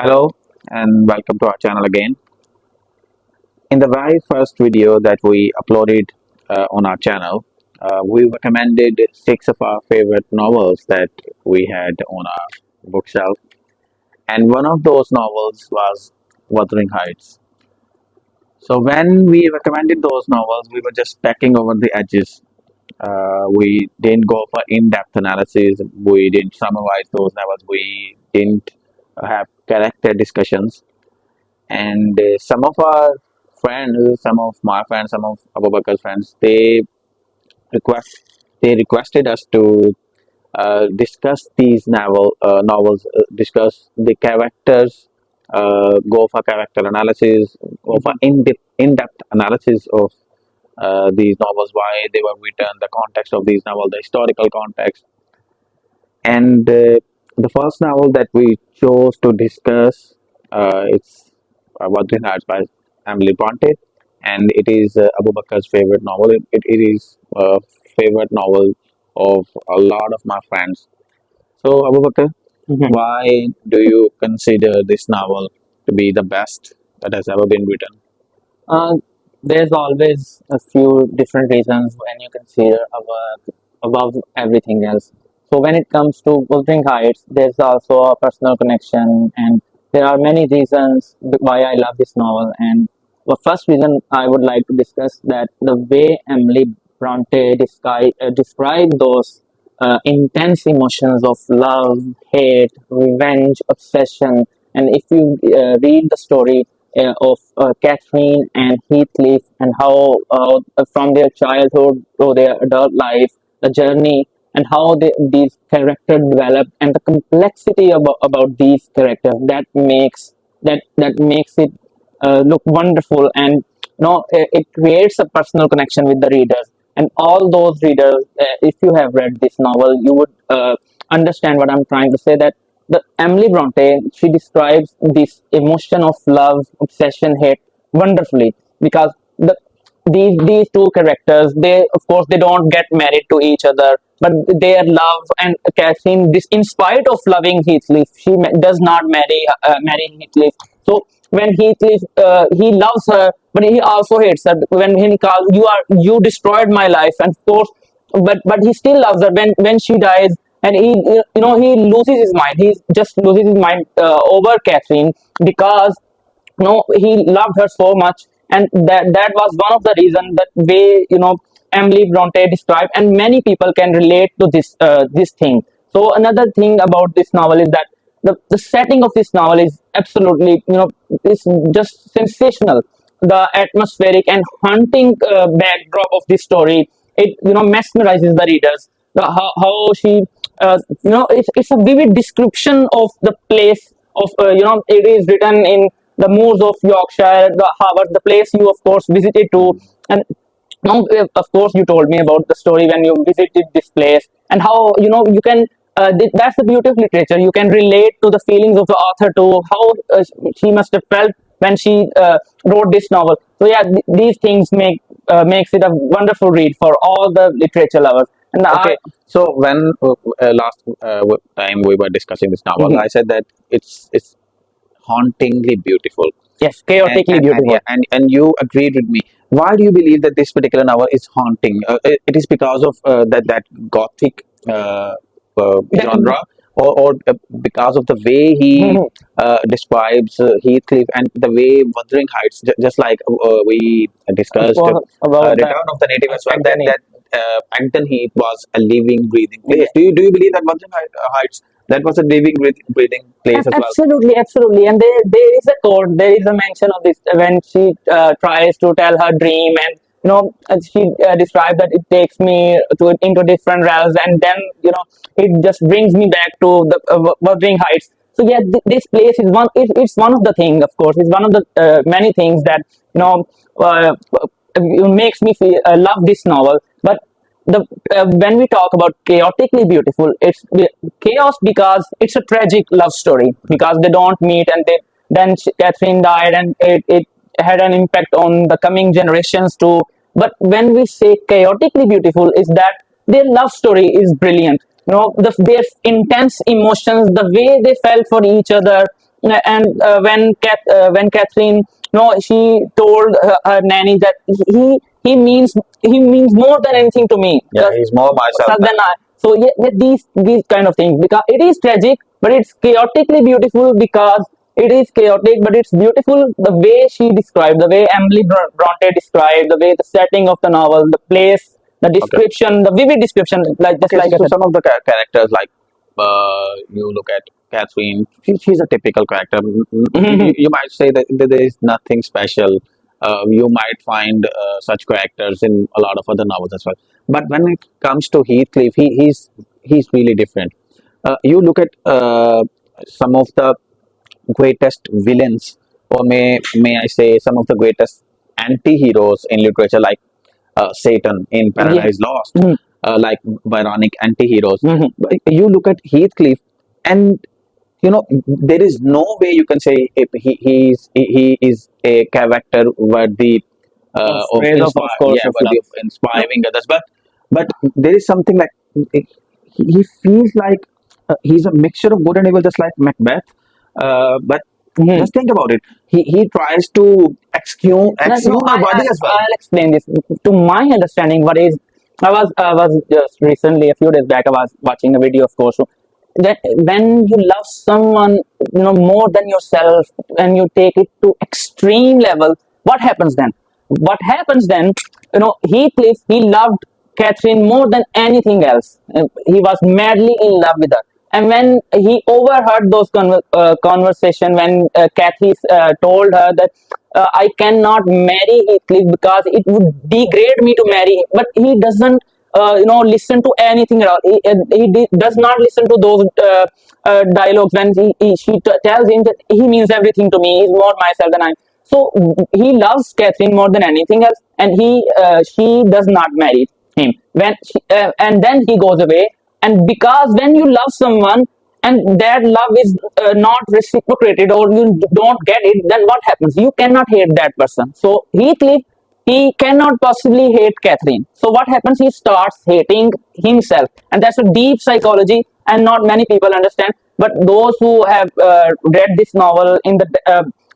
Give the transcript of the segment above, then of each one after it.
Hello and welcome to our channel again. In the very first video that we uploaded on our channel, we recommended six of our favorite novels that we had on our bookshelf, and one of those novels was Wuthering Heights. So when we recommended those novels, we were just pecking over the edges. We didn't go for in-depth analysis. We didn't summarize those novels. We didn't have character discussions. And some of our friends, some of my friends, some of Abu Bakr's friends, they requested us to discuss these novels, discuss the characters, go for character analysis, go for in-depth analysis of these novels, why they were written, the context of these novels, the historical context. And the first novel that we chose to discuss, it's Wuthering Heights by Emily Bronte, and it is Abu Bakr's favorite novel. It is a favorite novel of a lot of my friends. So, Abu Bakr, Mhm. why do you consider this novel to be the best that has ever been written? Uh, there's always a few different reasons when you consider above everything else. So when it comes to Wuthering Heights, there's also a personal connection, and there are many reasons why I love this novel. And the first reason I would like to discuss that the way Emily Bronte described those intense emotions of love, hate, revenge, obsession. And if you read the story of Catherine and Heathcliff and how from their childhood to their adult life, the journey and how these characters develop and the complexity about these characters that makes it look wonderful, and it creates a personal connection with the readers. And all those readers, if you have read this novel, you would understand what I'm trying to say, that the Emily Bronte, she describes this emotion of love, obsession, hate wonderfully, because these two characters, they of course they don't get married to each other, but their love, and Catherine, this in spite of loving Heathcliff, she does not marry Heathcliff. So when Heathcliff, he loves her, but he also hates her. When he calls, you destroyed my life, and of course, but he still loves her when she dies, and he loses his mind. He just loses his mind over Catherine, because he loved her so much, and that was one of the reasons that way Emily Bronte described, and many people can relate to this thing. So another thing about this novel is that the setting of this novel is absolutely, it's just sensational. The atmospheric and haunting backdrop of this story, it mesmerizes the readers. How she it's a vivid description of the place of it is written in the moors of Yorkshire, the Harvard, the place you of course visited to. And of course you told me about the story when you visited this place, and how you can that's the beauty of literature. You can relate to the feelings of the author, to how she must have felt when she wrote this novel. So yeah, these things makes it a wonderful read for all the literature lovers. And Okay, so when last time we were discussing this novel, Mhm. I said that it's hauntingly beautiful. Yes, and chaotically and, and beautiful. yeah and you agreed with me. Why do you believe that this particular novel is haunting? It is because of that gothic genre, or because of the way he describes Heathcliff, and the way Wuthering Heights, just like we Of discussed course, about that Return of the Native as well, that agony. Acton Heath was a living breathing place. Yeah. Do you believe that Heights, that was a living breathing place as well? Absolutely, absolutely. And there is a quote, there is a mention of this when she tries to tell her dream, and she described that it takes me to into different realms, and then it just brings me back to the Wuthering Heights. So yeah, this place is it's one of the things. Of course, it's one of the many things that makes me feel love this novel. But the when we talk about chaotically beautiful, it's chaos because it's a tragic love story, because they don't meet, and Catherine died, and it had an impact on the coming generations too. But when we say chaotically beautiful, is that their love story is brilliant. Their intense emotions, the way they felt for each other, and when Catherine, she told her nanny that he means he means more than anything to me. Yeah, he's more myself Than I. So yeah, yeah, these kind of things, because it is tragic, but it's chaotically beautiful, because it is chaotic, but it's beautiful. The way she described, the way Emily Bronte described, the way the setting of the novel, the place, the Okay. description, the vivid description, like just Okay, like I so said. some of the characters, like you look at Catherine, she's a typical character. You might say that there is nothing special. You might find such characters in a lot of other novels as well. But when it comes to Heathcliff, he's really different. You look at some of the greatest villains, or may I say some of the greatest anti-heroes in literature, like Satan in Yeah. Paradise Lost, Mhm. like Byronic anti-heroes. Mhm. But you look at Heathcliff, and there is no way you can say if he is a character worthy of Praise of course, yeah, of worthy love. of inspiring others. But there is something like he feels like he's a mixture of good and evil, just like Macbeth. But Mhm. just think about it. He tries to No, exhume her body as well. I'll explain this. To my understanding, what is, I was just recently, a few days back, I was watching a video, of course. So that when you love someone, more than yourself, and you take it to extreme level, what happens then? What happens then? He loved Catherine more than anything else. He was madly in love with her. And when he overheard those conversation, when Kathy told her that I cannot marry Heathcliff because it would degrade me to marry him, but he doesn't, listen to anything at all. He does not listen to those dialogues when she tells him that he means everything to me. He's more myself than I. So he loves Catherine more than anything else, and she does not marry him. And then he goes away, and because when you love someone and that love is not reciprocated, or you don't get it, then what happens? You cannot hate that person. So he cannot possibly hate Catherine. So what happens? He starts hating himself, and that's a deep psychology, and not many people understand. But those who have read this novel in the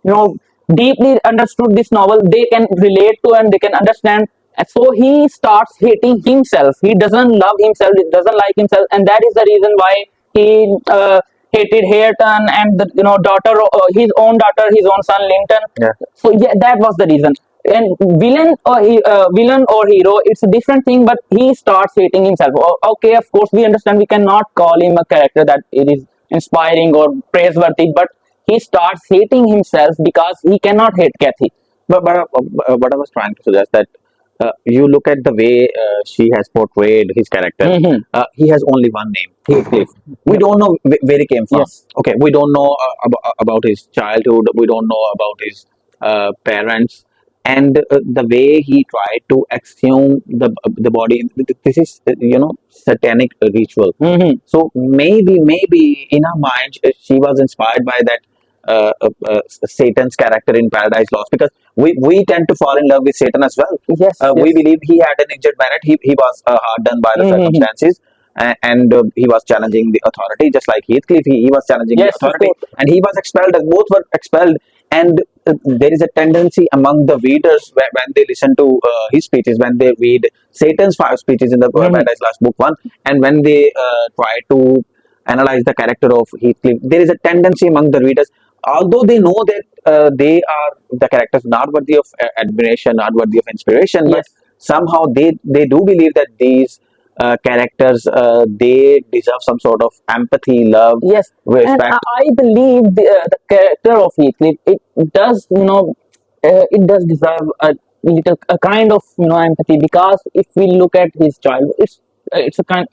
you know deeply understood this novel, they can relate to and they can understand. And so he starts hating himself. He doesn't love himself. He doesn't like himself, and that is the reason why he hated Hareton and the daughter, his own daughter, his own son Linton. Yeah. So yeah, that was the reason. And villain or hero, it's a different thing. But he starts hating himself. Okay, of course we understand. We cannot call him a character that it is inspiring or praiseworthy, but he starts hating himself because he cannot hate Kathy. But I was trying to suggest that you look at the way she has portrayed his character. Mhm. He has only one name, Heathcliff. We don't know where he came from. Yes. Okay, we don't know about his childhood. We don't know about his parents, and the way he tried to exhume the body. This is satanic ritual. Mhm. So maybe in her mind she was inspired by that Satan's character in Paradise Lost, because we tend to fall in love with Satan as well. Yes. We Yes. believe he had an injured merit. He was hard done by the Mhm. circumstances, and he was challenging the authority, just like Heathcliff. He was challenging the Yes, of authority, course. and he was expelled. Both were expelled, and there is a tendency among the readers when they listen to his speeches, when they read Satan's five speeches in the Mhm. Paradise Lost book one, and when they try to analyze the character of Heathcliff, there is a tendency among the readers, although they know that they are the characters not worthy of admiration, not worthy of inspiration, but Yes. somehow they do believe that these characters they deserve some sort of empathy, love, Yes, and respect. I believe the character of Heathcliff, it does, it does deserve a kind of empathy, because if we look at his child, it's a kind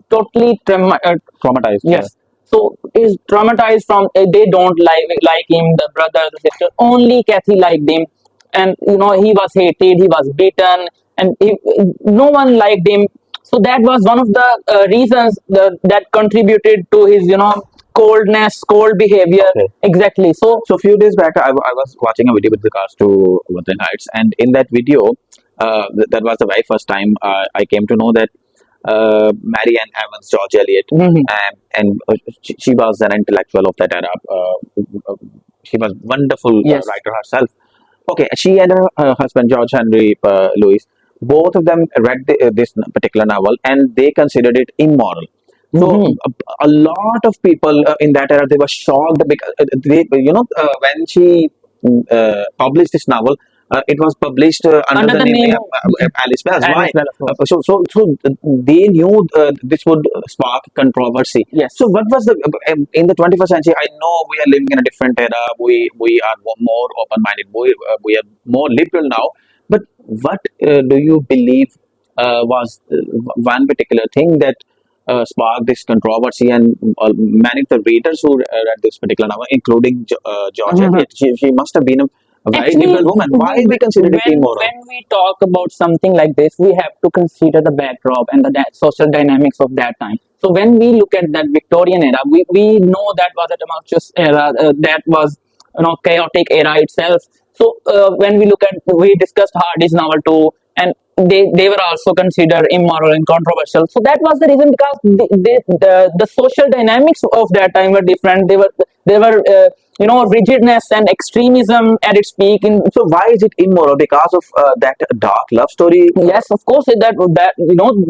totally Traumatized. yes. So he's traumatized from, they don't like him, the brother, the sister. Only Kathy liked him, and he was hated, he was beaten, and no one liked him. So that was one of the reasons that contributed to his coldness, cold behavior. Okay. Exactly. So So a few days back, I was watching a video with regards to Wuthering Heights, and in that video, that was the very first time I came to know that Mary Ann Evans, George Eliot, and she was an intellectual of that era. She was wonderful Yes. writer herself. Okay, she and her husband George Henry Lewis, both of them read this particular novel and they considered it immoral. So a lot of people in that era they were shocked because when she published this novel, it was published under Under the the name name of Alice Wells. Why? Alice Bell, of course. So they knew this would spark controversy. Yes. So what was the in the 21st century? I know we are living in a different era. We are more open minded. We are more liberal now. But what do you believe was one particular thing that sparked this controversy, and many of the readers who read this particular novel, including George Eliot, she must have been a very Actually, liberal woman. Why they considered it immoral? when we talk about something like this, we have to consider the backdrop and the social dynamics of that time. So when we look at that Victorian era, we know that was a tumultuous era. That was chaotic era itself. So when we look at, we discussed Hardy's novel too, and they were also considered immoral and controversial. So that was the reason, because the social dynamics of that time were different. They were rigidness and extremism at its peak. In So why is it immoral? Because of that dark love story? Yes, of course, that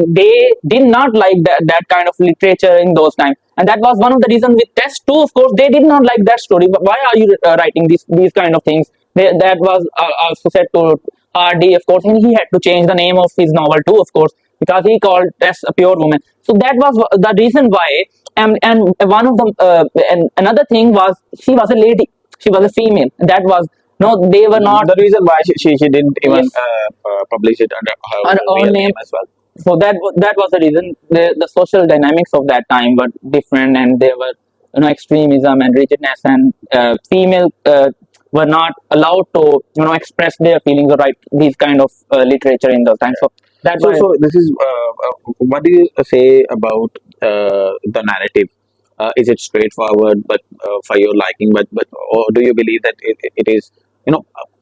they did not like that kind of literature in those times, and that was one of the reasons with test too. Of course, they did not like that story. But why are you writing these kind of things? That was also said to Hardy, of course, and he had to change the name of his novel too, of course, because he called Tess a pure woman. So that was the reason why. And one of the and another thing was, she was a lady, she was a female. That was, no, they were not. The reason why she didn't even Yes, publish it under our her own real name. name as well. So that was the reason. The social dynamics of that time were different, and there were extremism and rigidness, and female were not allowed to express their feelings or write these kind of literature in those times. So that's So, why. so this is what do you say about the narrative? Is it straightforward, but for your liking? But or do you believe that it is?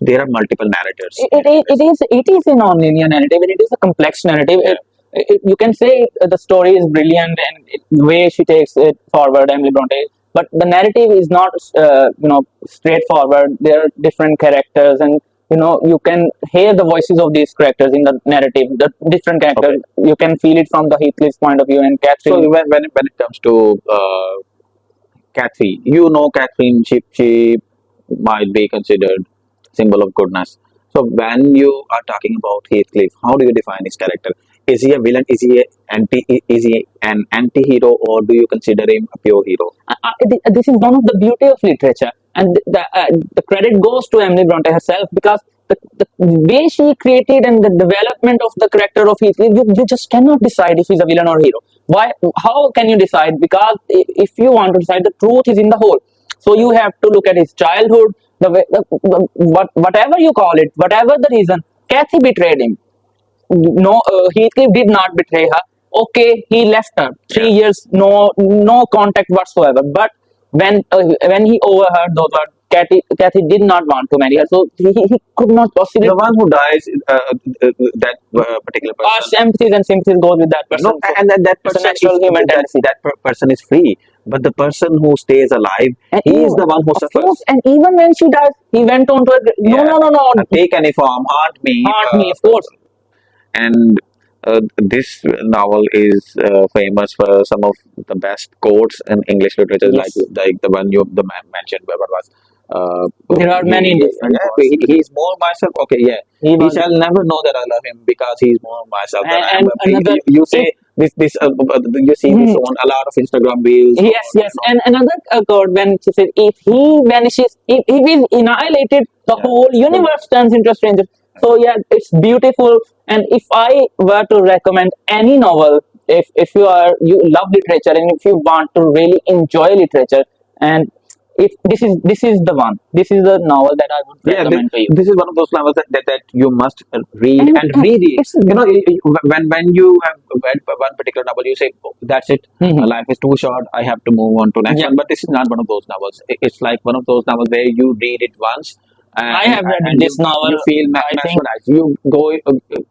There are multiple narrators it, in it, this. it is a non-linear narrative, and it is a complex narrative. Yeah. You can say the story is brilliant, and the way she takes it forward, Emily Bronte, but the narrative is not straightforward. There are different characters, and you can hear the voices of these characters in the narrative, the different characters. Okay. You can feel it from the Heathcliff's point of view and So Catherine. when it comes to Cathy, Catherine, she might be considered symbol of goodness. So when you are talking about Heathcliff, how do you define his character? Is he a villain? Is he an anti-hero, or do you consider him a pure hero? This is one of the beauty of literature, and the credit goes to Emily Bronte herself, because the way she created and the development of the character of Heathcliff, you just cannot decide if he's a villain or hero. Why? How can you decide? Because if you want to decide, the truth is in the whole. So you have to look at his childhood, whatever you call it, whatever the reason. Kathy betrayed him. No, Heathcliff did not betray her. Okay, he left her Yeah. 3 years, no contact whatsoever. But when he overheard those words, Kathy did not want to marry her, so he could not possibly. The one who dies, that particular Our person. sympathies and sympathies goes with that No, person. So and that it's a person is natural human tendency. person is free, but the person who stays alive, And he is even, the one who of course, suffers. and even when she dies, he went on to no, Yeah, no, no, no, take any form, haunt me, haunt me, of course. and this novel is famous for some of the best quotes in English literature, Yes, like the one you mentioned. What was there are many different yeah, quotes. he's more myself. Okay, yeah, He he was, shall never know that I love him because he's more myself than I am. and another. You If say this you see this on a lot of Instagram reels or Yes, yes. And another quote, when she said, if he vanishes, if he is annihilated, the yeah. whole universe turns into a stranger. So yeah, it's beautiful. And if I were to recommend any novel, if you love literature and if you want to really enjoy literature, and if this is the one, this is the novel that I would Yeah, recommend to you. this is one of those novels that you must read and And reread. it's When you have read one particular novel, you say, "Oh, that's it. Life is too short. I have to move on to next yeah. one." But this is not one of those novels. It's like one of those novels where you read it once, I have read and this novel. you feel I think mesmerized. You go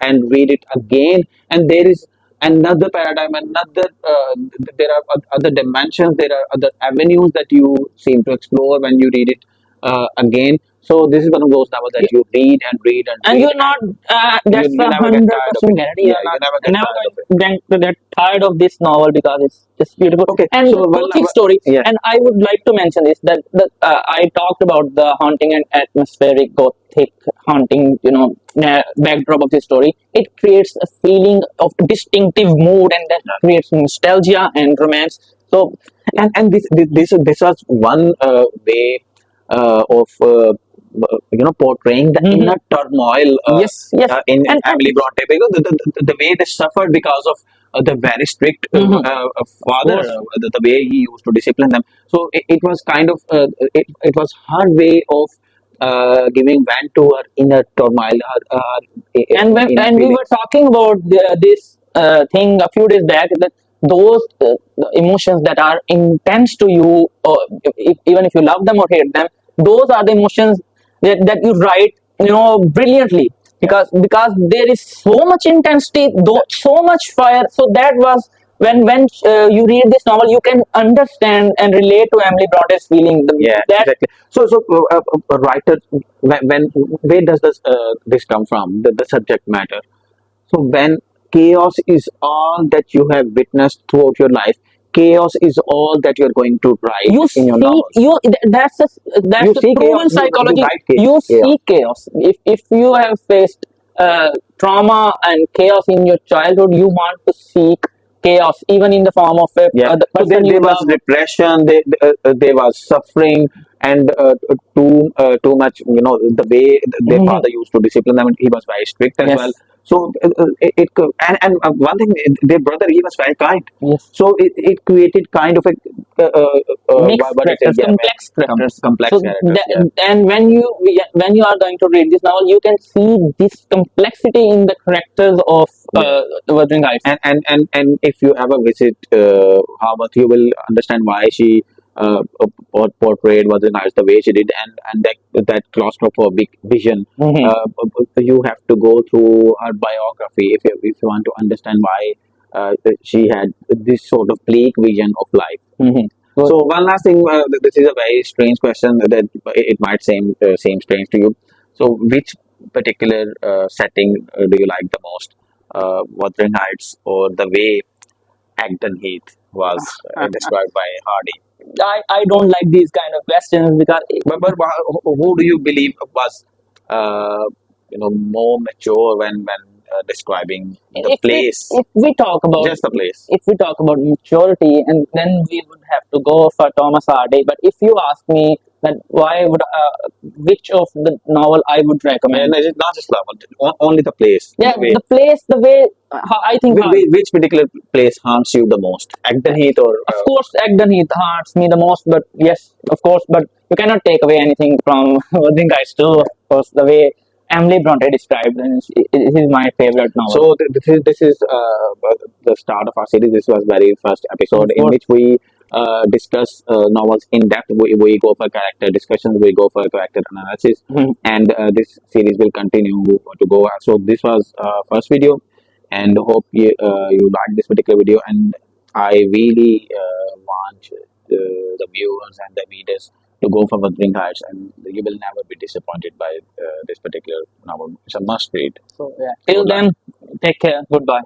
and read it again, and there is another paradigm, another there are other dimensions, there are other avenues that you seem to explore when you read it again. So this is one of those novels that you read and read and And read, you're not, and that's you a never get hundred tired of percent it. guarantee. Yeah, You're you not never get never tired of it. going to get tired of this novel because it's just beautiful. Okay, And so the well, gothic story. yeah, And I would like to mention this that I talked about the haunting and atmospheric gothic haunting, backdrop of this story. It creates a feeling of distinctive mood, and that creates nostalgia and romance. So, and this was one way of portraying the mhm. inner turmoil Yes, yes, in and Emily Bronte, because the way they suffered because of the very strict mhm, of father, course. the way he used to discipline them. So it was kind of it was her way of giving vent to her inner turmoil, her inner And we were feelings. talking about this thing a few days back, that those emotions that are intense to you, or even if you love them or hate them, those are the emotions that you write, brilliantly, Yeah, because there is so much intensity, so much fire. So that was when you read this novel, you can understand and relate to Emily Bronte's feeling. yeah, That exactly. So writer, when where does this come from? The subject matter. So when chaos is all that you have witnessed throughout your life, chaos is all that you're going to write you in your see novels. you that's the You that's the see chaos, proven you psychology. write You chaos. see chaos. If you have faced trauma and chaos in your childhood, you want to seek chaos even in the form of Yeah. the So person you there was love. repression, there was suffering, and too much. The way their Mhm. father used to discipline them, he was very strict as well. Yes, So and one thing, their brother, he was very kind. yes. So it created kind of a Mixed what do you say? characters, Yeah, complex characters. complex So characters. Yeah. and when you are going to read this novel, you can see this complexity in the characters of Yeah. Wuthering Heights. And if you ever visit Harvard, you will understand why she portrayed was nice the way she did, and that claustrophobic vision. Mhm. You have to go through her biography if you want to understand why she had this sort of bleak vision of life. Mhm. So So one last thing, this is a very strange question that it might seem strange to you. So which particular setting do you like the most? Wuthering Heights or the way Acton Heath was described by Hardy? I don't like these kind of questions because But who do you believe was more mature when describing the if we place, if we talk about just the place? if we talk about maturity, and then we would have to go for Thomas Hardy. But if you ask me that why would which of the novel I would And recommend, it's not just love, only the place, yeah, the way. the place, the way, I think Which particular place haunts you the most? Acton Heath or of course Agden Heath hurts me the most. But yes, of course, but you cannot take away anything from Wuthering Heights too. Of course, the way Emily Bronte described, and it is my favorite novel. so this is the start of our series. This was very first Of episode in course. which we discuss novels in depth. We go for character discussions. We go for character analysis, Mhm. and this series will continue to go. So this was first video, and hope you like this particular video. And I really want the viewers and the readers to go for Wuthering Heights, and you will never be disappointed by this particular novel. It's a must read. So yeah. Good Till luck. then, take care. Goodbye.